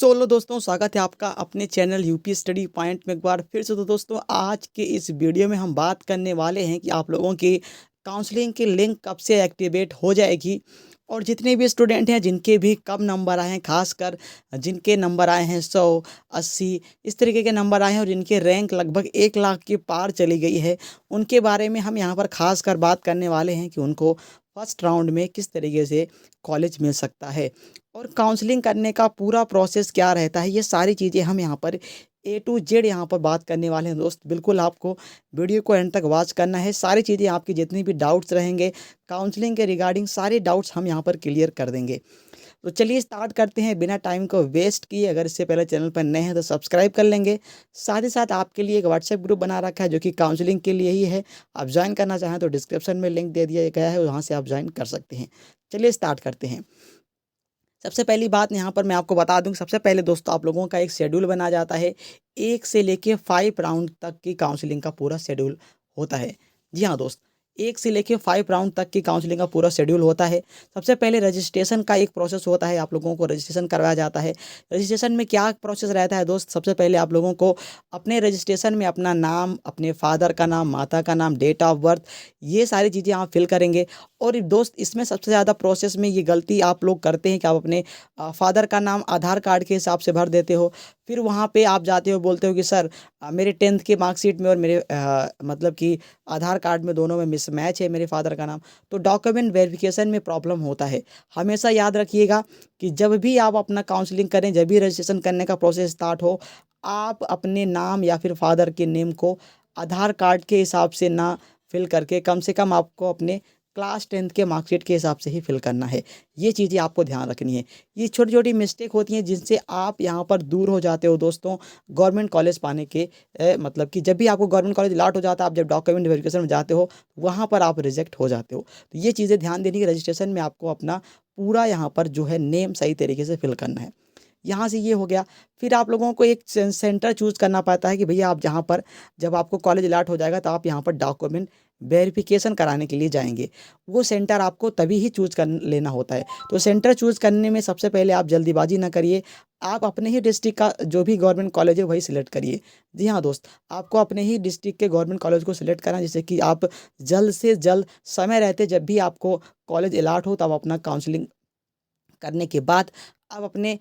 Solo दोस्तों, स्वागत है आपका अपने चैनल यूपी स्टडी पॉइंट में एक बार फिर से। तो दोस्तों, आज के इस वीडियो में हम बात करने वाले हैं कि आप लोगों की काउंसलिंग की लिंक कब से एक्टिवेट हो जाएगी और जितने भी स्टूडेंट हैं जिनके भी कम नंबर आए हैं, खासकर जिनके नंबर आए हैं 100, 80 इस तरीके के नंबर आए हैं और जिनके रैंक लगभग 1 लाख के पार चली गई है, उनके बारे में हम यहाँ पर खास कर बात करने वाले हैं कि उनको फर्स्ट राउंड में किस तरीके से कॉलेज मिल सकता है और काउंसलिंग करने का पूरा प्रोसेस क्या रहता है। ये सारी चीज़ें हम यहाँ पर ए टू जेड यहाँ पर बात करने वाले हैं दोस्त। बिल्कुल आपको वीडियो को एंड तक वॉच करना है। सारी चीज़ें आपकी जितनी भी डाउट्स रहेंगे काउंसलिंग के रिगार्डिंग, सारे डाउट्स हम यहाँ पर क्लियर कर देंगे। तो चलिए स्टार्ट करते हैं बिना टाइम को वेस्ट किए। अगर इससे पहले चैनल पर नए हैं तो सब्सक्राइब कर लेंगे। साथ ही साथ आपके लिए एक व्हाट्सएप ग्रुप बना रखा है जो कि काउंसलिंग के लिए ही है। आप ज्वाइन करना चाहें तो डिस्क्रिप्शन में लिंक दे दिया गया है, वहाँ से आप ज्वाइन कर सकते हैं। चलिए स्टार्ट करते हैं। सबसे पहली बात यहाँ पर मैं आपको बता दूं, सबसे पहले दोस्तों आप लोगों का एक शेड्यूल बना जाता है। 1 से लेके 5 राउंड तक की काउंसलिंग का पूरा शेड्यूल होता है। जी हाँ दोस्त, 1 से लेके 5 राउंड तक की काउंसलिंग का पूरा शेड्यूल होता है। सबसे पहले रजिस्ट्रेशन का एक प्रोसेस होता है, आप लोगों को रजिस्ट्रेशन करवाया जाता है। रजिस्ट्रेशन में क्या प्रोसेस रहता है दोस्त? सबसे पहले आप लोगों को अपने रजिस्ट्रेशन में अपना नाम, अपने फादर का नाम, माता का नाम, डेट ऑफ बर्थ, ये सारी चीज़ें आप फिल करेंगे। और दोस्त इसमें सबसे ज़्यादा प्रोसेस में ये गलती आप लोग करते हैं कि आप अपने फादर का नाम आधार कार्ड के हिसाब से भर देते हो। फिर वहाँ पे आप जाते हो, बोलते हो कि सर मेरे 10th के मार्कशीट में और मेरे मतलब कि आधार कार्ड में दोनों में मिसमैच है मेरे फादर का नाम। तो डॉक्यूमेंट वेरिफिकेशन में प्रॉब्लम होता है। हमेशा याद रखिएगा कि जब भी आप अपना काउंसलिंग करें, जब भी रजिस्ट्रेशन करने का प्रोसेस स्टार्ट हो, आप अपने नाम या फिर फादर के नेम को आधार कार्ड के हिसाब से ना फिल करके कम से कम आपको अपने क्लास 10th के मार्कशीट के हिसाब से ही फिल करना है। ये चीज़ें आपको ध्यान रखनी है। ये छोटी छोटी मिस्टेक होती हैं जिनसे आप यहाँ पर दूर हो जाते हो दोस्तों गवर्नमेंट कॉलेज पाने के। मतलब कि जब भी आपको गवर्नमेंट कॉलेज अलॉट हो जाता है, आप जब डॉक्यूमेंट वेरिफिकेशन में जाते हो वहाँ पर आप रिजेक्ट हो जाते हो। तो ये चीज़ें ध्यान देनी कि रजिस्ट्रेशन में आपको अपना पूरा यहाँ पर जो है नेम सही तरीके से फिल करना है। यहाँ से ये हो गया। फिर आप लोगों को एक सेंटर चूज़ करना पड़ता है कि भैया आप जहाँ पर जब आपको कॉलेज अलॉट हो जाएगा तो आप यहाँ पर डॉक्यूमेंट वेरिफिकेशन कराने के लिए जाएंगे। वो सेंटर आपको तभी ही चूज़ कर लेना होता है। तो सेंटर चूज़ करने में सबसे पहले आप जल्दीबाजी ना करिए। आप अपने ही डिस्ट्रिक्ट का जो भी गवर्नमेंट कॉलेज है वही सिलेक्ट करिए। जी हाँ दोस्त, आपको अपने ही डिस्ट्रिक्ट के गवर्नमेंट कॉलेज को सिलेक्ट करना है, जिससे कि आप जल्द से जल्द समय रहते जब भी आपको कॉलेज अलॉट हो तब अपना काउंसलिंग करने के बाद आप अपने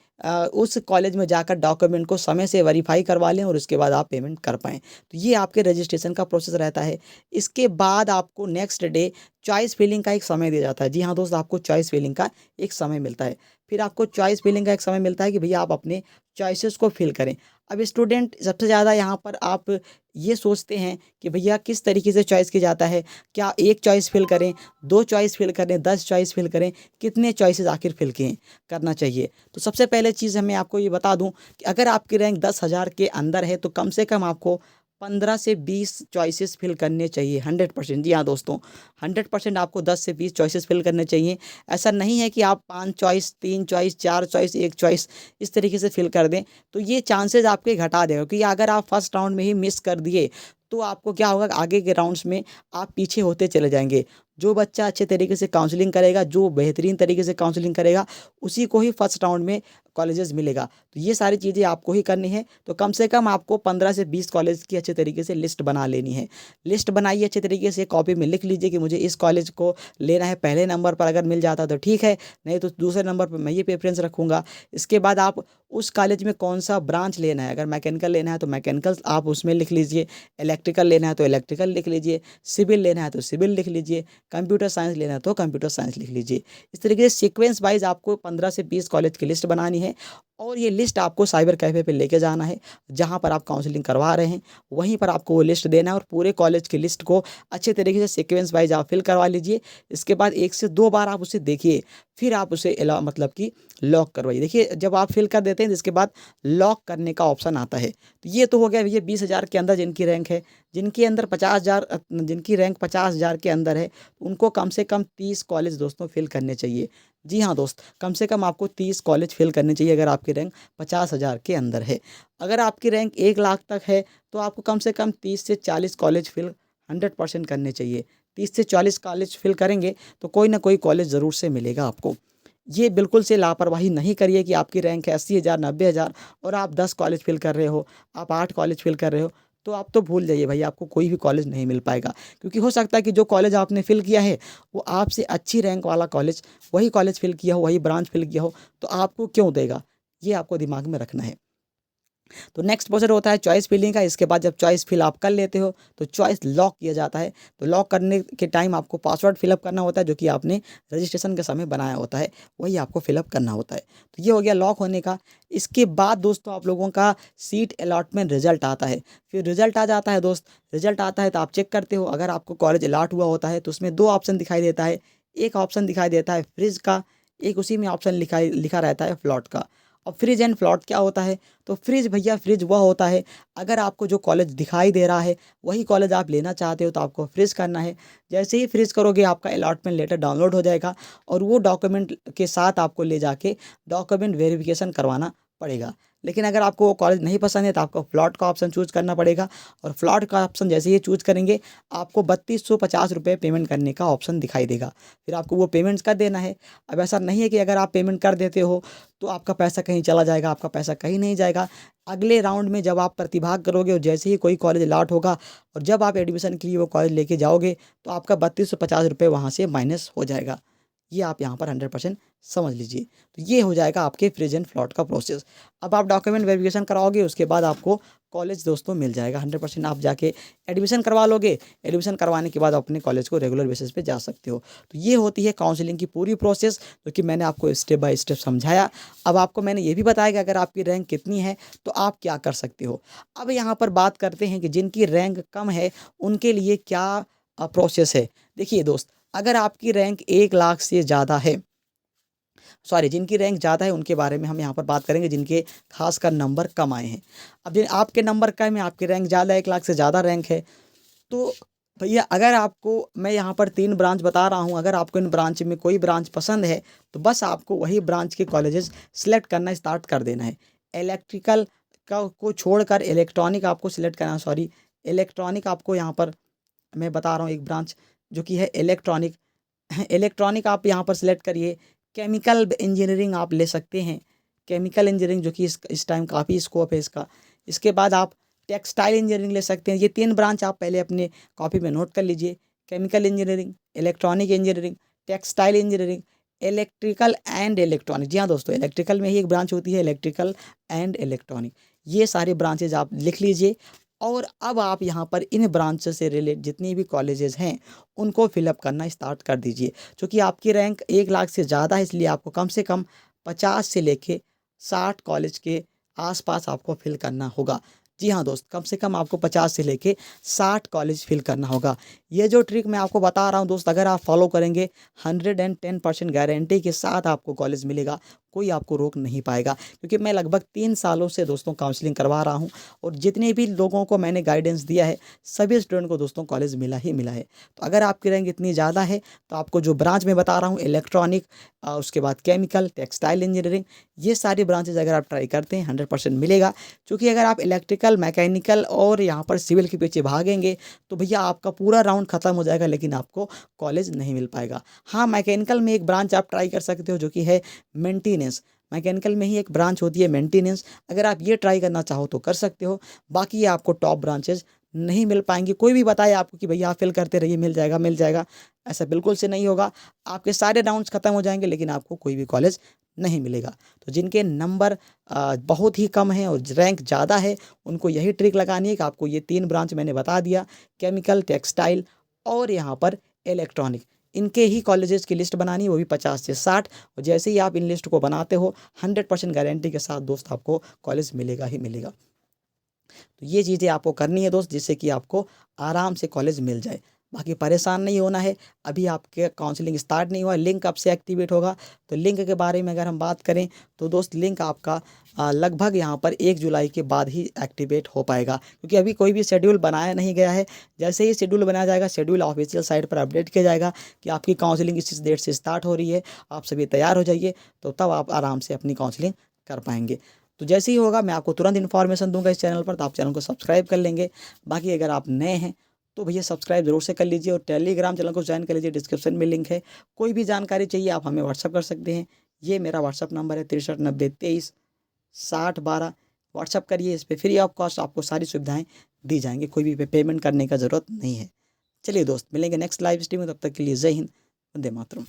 उस कॉलेज में जाकर डॉक्यूमेंट को समय से वेरीफाई करवा लें और उसके बाद आप पेमेंट कर पाएँ। तो ये आपके रजिस्ट्रेशन का प्रोसेस रहता है। इसके बाद आपको नेक्स्ट डे चॉइस फिलिंग का एक समय दिया जाता है। जी हाँ दोस्त, आपको चॉइस फिलिंग का एक समय मिलता है। फिर आपको चॉइस फिलिंग का एक समय मिलता है कि भैया आप अपने चॉइसेस को फिल करें। अब स्टूडेंट सबसे ज़्यादा यहाँ पर आप ये सोचते हैं कि भैया किस तरीके से चॉइस किया जाता है, क्या एक चॉइस फिल करें, 2 चॉइस फिल करें, 10 चॉइस फिल करें, कितने चॉइसेस आखिर फिल किए करना चाहिए। तो सबसे पहले चीज़ मैं आपको ये बता दूं कि अगर आपकी रैंक 10,000 के अंदर है तो कम से कम आपको 15 से 20 चॉइसेस फिल करने चाहिए 100%। जी हाँ दोस्तों, 100% आपको 10 से 20 चॉइसेस फिल करने चाहिए। ऐसा नहीं है कि आप 5 चॉइस, 3 चॉइस, 4 चॉइस, 1 चॉइस इस तरीके से फिल कर दें, तो ये चांसेस आपके घटा देगा। क्योंकि अगर आप फर्स्ट राउंड में ही मिस कर दिए तो आपको क्या होगा, आगे के राउंड्स में आप पीछे होते चले जाएंगे। जो बच्चा अच्छे तरीके से काउंसलिंग करेगा, जो बेहतरीन तरीके से काउंसलिंग करेगा, उसी को ही फर्स्ट राउंड में कॉलेजेस मिलेगा। तो ये सारी चीज़ें आपको ही करनी है। तो कम से कम आपको 15 से 20 कॉलेज की अच्छे तरीके से लिस्ट बना लेनी है। लिस्ट बनाइए अच्छे तरीके से, कॉपी में लिख लीजिए कि मुझे इस कॉलेज को लेना है। पहले नंबर पर अगर मिल जाता तो ठीक है, नहीं तो दूसरे नंबर पर मैं ये प्रेफरेंस रखूँगा। इसके बाद आप उस कॉलेज में कौन सा ब्रांच लेना है, अगर मैकेनिकल लेना है तो मैकेनिकल आप उसमें लिख लीजिए, इलेक्ट्रिकल लेना है तो इलेक्ट्रिकल लिख लीजिए, सिविल लेना है तो सिविल लिख लीजिए, कंप्यूटर साइंस लेना है तो कंप्यूटर साइंस लिख लीजिए। इस तरीके से सीक्वेंस वाइज आपको 15 से 20 कॉलेज की लिस्ट बनानी है और ये लिस्ट आपको साइबर कैफ़े पे लेके जाना है। जहाँ पर आप काउंसलिंग करवा रहे हैं वहीं पर आपको वो लिस्ट देना है और पूरे कॉलेज की लिस्ट को अच्छे तरीके से सीक्वेंस वाइज आप फिल करवा लीजिए। इसके बाद 1 से 2 बार आप उसे देखिए, फिर आप उसे मतलब कि लॉक करवाइए। देखिए जब आप फिल कर देते हैं तो इसके बाद लॉक करने का ऑप्शन आता है। तो ये तो हो गया भैया 20,000 के अंदर जिनकी रैंक है। जिनके अंदर 50,000, जिनकी रैंक 50,000 के अंदर है उनको कम से कम 30 कॉलेज दोस्तों फिल करने चाहिए। जी हाँ दोस्त, कम से कम आपको 30 कॉलेज फिल करने चाहिए अगर आपकी रैंक 50,000 के अंदर है। अगर आपकी रैंक 1 लाख तक है तो आपको कम से कम 30 से 40 कॉलेज फिल 100% करने चाहिए। 30 से 40 कॉलेज फिल करेंगे तो कोई ना कोई कॉलेज ज़रूर से मिलेगा आपको। ये बिल्कुल से लापरवाही नहीं करिए कि आपकी रैंक है 80,000 90,000 और आप 10 कॉलेज फ़िल कर रहे हो, आप 8 कॉलेज फ़िल कर रहे हो, तो आप तो भूल जाइए भाई, आपको कोई भी कॉलेज नहीं मिल पाएगा। क्योंकि हो सकता है कि जो कॉलेज आपने फ़िल किया है, वो आपसे अच्छी रैंक वाला कॉलेज, वही कॉलेज फ़िल किया हो, वही ब्रांच फ़िल किया हो, तो आपको क्यों देगा? ये आपको दिमाग में रखना है। तो नेक्स्ट प्रोसेस होता है चॉइस फिलिंग का। इसके बाद जब चॉइस फिल आप कर लेते हो तो चॉइस लॉक किया जाता है। तो लॉक करने के टाइम आपको पासवर्ड फिलअप करना होता है, जो कि आपने रजिस्ट्रेशन के समय बनाया होता है, वही आपको फिलअप करना होता है। तो ये हो गया लॉक होने का। इसके बाद दोस्तों आप लोगों का सीट अलॉटमेंट रिजल्ट आता है। फिर रिजल्ट आ जाता है दोस्त, रिजल्ट आता है तो आप चेक करते हो, अगर आपको कॉलेज अलॉट हुआ होता है तो उसमें 2 ऑप्शन दिखाई देता है। एक ऑप्शन दिखाई देता है फ्रिज का, एक उसी में ऑप्शन लिखा रहता है फ्लॉट का। अब फ्रिज एंड फ्लॉट क्या होता है? तो फ्रिज भैया, फ्रिज वह होता है, अगर आपको जो कॉलेज दिखाई दे रहा है वही कॉलेज आप लेना चाहते हो तो आपको फ्रिज करना है। जैसे ही फ्रिज करोगे आपका अलॉटमेंट लेटर डाउनलोड हो जाएगा और वो डॉक्यूमेंट के साथ आपको ले जाके डॉक्यूमेंट वेरिफिकेशन करवाना पड़ेगा। लेकिन अगर आपको वो कॉलेज नहीं पसंद है तो आपको फ्लॉट का ऑप्शन चूज़ करना पड़ेगा, और फ्लॉट का ऑप्शन जैसे ही चूज़ करेंगे आपको 3250 रुपये पेमेंट करने का ऑप्शन दिखाई देगा। फिर आपको वो पेमेंट्स कर देना है। अब ऐसा नहीं है कि अगर आप पेमेंट कर देते हो तो आपका पैसा कहीं चला जाएगा, आपका पैसा कहीं नहीं जाएगा। अगले राउंड में जब आप प्रतिभाग करोगे और जैसे ही कोई कॉलेज अलॉट होगा और जब आप एडमिशन के लिए वो कॉलेज लेके जाओगे तो आपका 3250 रुपये वहाँ से माइनस हो जाएगा। ये आप यहाँ पर 100% समझ लीजिए। तो ये हो जाएगा आपके फ्रिज एंड फ्लॉट का प्रोसेस। अब आप डॉक्यूमेंट वेरिफिकेशन कराओगे, उसके बाद आपको कॉलेज दोस्तों मिल जाएगा 100%। आप जाके एडमिशन करवा लोगे, एडमिशन करवाने के बाद अपने कॉलेज को रेगुलर बेसिस पे जा सकते हो। तो ये होती है काउंसलिंग की पूरी प्रोसेस, जो कि मैंने आपको स्टेप बाय स्टेप समझाया। अब आपको मैंने ये भी बताया कि अगर आपकी रैंक कितनी है तो आप क्या कर सकते हो। अब यहाँ पर बात करते हैं कि जिनकी रैंक कम है उनके लिए क्या प्रोसेस है। देखिए दोस्त, अगर आपकी रैंक 1 लाख से ज़्यादा है, सॉरी, जिनकी रैंक ज़्यादा है उनके बारे में हम यहाँ पर बात करेंगे, जिनके खासकर नंबर कम आए हैं। अब जिन आपके नंबर कम है, आपकी रैंक ज़्यादा है, 1 लाख से ज़्यादा रैंक है, तो भैया अगर आपको मैं यहाँ पर 3 ब्रांच बता रहा हूँ, अगर आपको इन ब्रांच में कोई ब्रांच पसंद है तो बस आपको वही ब्रांच के कॉलेजेस सेलेक्ट करना स्टार्ट कर देना है। इलेक्ट्रिकल का को छोड़कर इलेक्ट्रॉनिक आपको सिलेक्ट करना, सॉरी, इलेक्ट्रॉनिक आपको यहाँ पर मैं बता रहा हूँ एक ब्रांच जो कि है इलेक्ट्रॉनिक। इलेक्ट्रॉनिक आप यहाँ पर सिलेक्ट करिए। केमिकल इंजीनियरिंग आप ले सकते हैं, केमिकल इंजीनियरिंग, जो कि इस टाइम काफ़ी स्कोप है इसका। इसके बाद आप टेक्सटाइल इंजीनियरिंग ले सकते हैं। ये 3 ब्रांच आप पहले अपने कॉपी में नोट कर लीजिए। Chemical engineering, electronic engineering, textile engineering, electrical and electronic. जी हाँ दोस्तों, इलेक्ट्रिकल में ही एक ब्रांच होती है इलेक्ट्रिकल एंड इलेक्ट्रॉनिक। ये सारे ब्रांचेज आप लिख लीजिए। और अब आप यहाँ पर इन ब्रांच से रिलेट जितनी भी कॉलेजेस हैं उनको फिलअप करना स्टार्ट कर दीजिए। क्योंकि आपकी रैंक 1 लाख से ज़्यादा है, इसलिए आपको कम से कम 50 से लेके 60 कॉलेज के आसपास आपको फिल करना होगा। जी हाँ दोस्त, कम से कम आपको 50 से लेके 60 कॉलेज फिल करना होगा। ये जो ट्रिक मैं आपको बता रहा हूँ दोस्त, अगर आप फॉलो करेंगे 110% गारंटी के साथ आपको कॉलेज मिलेगा, कोई आपको रोक नहीं पाएगा। क्योंकि मैं लगभग 3 सालों से दोस्तों काउंसलिंग करवा रहा हूँ और जितने भी लोगों को मैंने गाइडेंस दिया है सभी स्टूडेंट को दोस्तों कॉलेज मिला ही मिला है। तो अगर आपकी रैंक इतनी ज़्यादा है तो आपको जो ब्रांच मैं बता रहा हूँ इलेक्ट्रॉनिक, उसके बाद केमिकल, टेक्सटाइल इंजीनियरिंग, ये सारी ब्रांचेज अगर आप ट्राई करते हैं 100% मिलेगा। क्योंकि अगर आप इलेक्ट्रिकल, मैकेनिकल और यहाँ पर सिविल के पीछे भागेंगे तो भैया आपका पूरा राउंड ख़त्म हो जाएगा, लेकिन आपको कॉलेज नहीं मिल पाएगा। हाँ, मैकेनिकल में एक ब्रांच आप ट्राई कर सकते हो जो कि है मेंटेनेंस। मैकेनिकल में ही एक ब्रांच होती है मेंटेनेंस, अगर आप ये ट्राई करना चाहो तो कर सकते हो। बाकी ये आपको टॉप ब्रांचेस नहीं मिल पाएंगी। कोई भी बताए आपको कि भैया आप फिल करते रहिए मिल जाएगा मिल जाएगा, ऐसा बिल्कुल से नहीं होगा। आपके सारे राउंड्स खत्म हो जाएंगे लेकिन आपको कोई भी कॉलेज नहीं मिलेगा। तो जिनके नंबर बहुत ही कम हैं और रैंक ज़्यादा है उनको यही ट्रिक लगानी है कि आपको ये 3 ब्रांच मैंने बता दिया, केमिकल, टेक्सटाइल और यहाँ पर इलेक्ट्रॉनिक, इनके ही कॉलेजेस की लिस्ट बनानी है, वो भी 50 से 60। और जैसे ही आप इन लिस्ट को बनाते हो 100% गारंटी के साथ दोस्त आपको कॉलेज मिलेगा ही मिलेगा। तो ये चीज़ें आपको करनी है दोस्त, जिससे कि आपको आराम से कॉलेज मिल जाए। बाकी परेशान नहीं होना है। अभी आपके काउंसलिंग स्टार्ट नहीं हुआ, लिंक कब से एक्टिवेट होगा। तो लिंक के बारे में अगर हम बात करें तो दोस्त लिंक आपका लगभग यहाँ पर 1 जुलाई के बाद ही एक्टिवेट हो पाएगा, क्योंकि अभी कोई भी शेड्यूल बनाया नहीं गया है। जैसे ही शेड्यूल बनाया जाएगा, शेड्यूल ऑफिशियल साइट पर अपडेट किया जाएगा कि आपकी काउंसलिंग इस डेट से स्टार्ट हो रही है, आप सभी तैयार हो जाइए, तो तब आप आराम से अपनी काउंसलिंग कर पाएंगे। तो जैसे ही होगा मैं आपको तुरंत इन्फॉर्मेशन दूंगा इस चैनल पर, तो आप चैनल को सब्सक्राइब कर लेंगे। बाकी अगर आप नए हैं तो भैया सब्सक्राइब जरूर से कर लीजिए और टेलीग्राम चैनल को ज्वाइन कर लीजिए, डिस्क्रिप्शन में लिंक है। कोई भी जानकारी चाहिए आप हमें व्हाट्सअप कर सकते हैं ये मेरा व्हाट्सअप नंबर है 6390236012। व्हाट्सअप करिए, इस पे फ्री ऑफ कॉस्ट आपको सारी सुविधाएं दी जाएंगी, कोई भी पेमेंट करने का ज़रूरत नहीं है। चलिए दोस्त, मिलेंगे नेक्स्ट लाइव स्ट्रीम में, तब तक के लिए जय हिंद, वंदे मातरम।